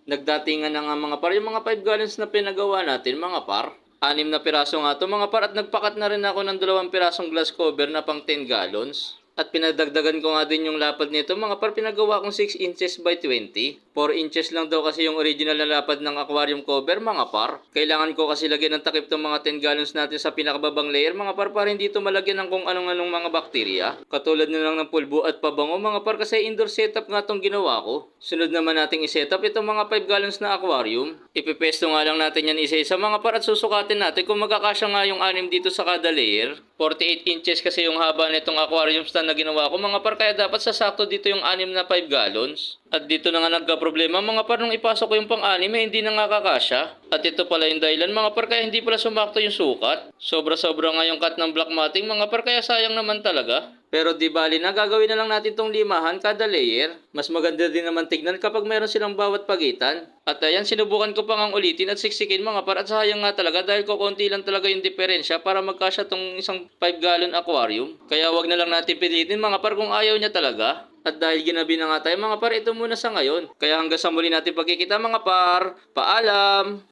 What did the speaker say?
Nagdatingan na nga mga par, yung mga 5 gallons na pinagawa natin mga par. 6 na piraso nga to mga par, at nagpakat na rin ako ng 2 pirasong glass cover na pang 10 gallons. At pinadagdagan ko nga din yung lapad nito mga par, pinagawa kong 6 inches by 20. 4 inches lang daw kasi yung original na lapad ng aquarium cover mga par. Kailangan ko kasi lagyan ng takip tong mga 10 gallons natin sa pinakababang layer mga par, para hindi ito malagyan ng kung anong-anong mga bakterya. Katulad na lang ng pulbo at pabango mga par, kasi indoor setup nga tong ginawa ko. Sunod naman nating isetup itong mga 5 gallons na aquarium. Ipipesto nga lang natin yan isa-isa mga par, at susukatin natin kung magkakasya nga yung 6 dito sa kada layer. 48 inches kasi yung haba nitong aquarium stand na ginawa ko mga par, kaya dapat sasakto dito yung 6 na 5 gallons. At dito na nga nagka-problema mga par, nung ipasok ko yung pang-6 hindi na nga kakasya. At ito pala yung dahilan mga par, kaya hindi pala sumakto yung sukat. Sobra-sobra nga yung cut ng black matting mga par, kaya sayang naman talaga. Pero di bali na, gagawin na lang natin tong limahan kada layer. Mas maganda din naman tignan kapag meron silang bawat pagitan. At ayan, sinubukan ko pa ngang ulitin at siksikin mga par, at sayang nga talaga dahil konti lang talaga yung diferensya para magkasya tong isang 5 gallon aquarium. Kaya wag na lang natin pilitin mga par kung ayaw niya talaga. At dahil ginabi na nga tayo mga par, ito muna sa ngayon. Kaya hanggang sa muli natin pagkikita mga par, paalam!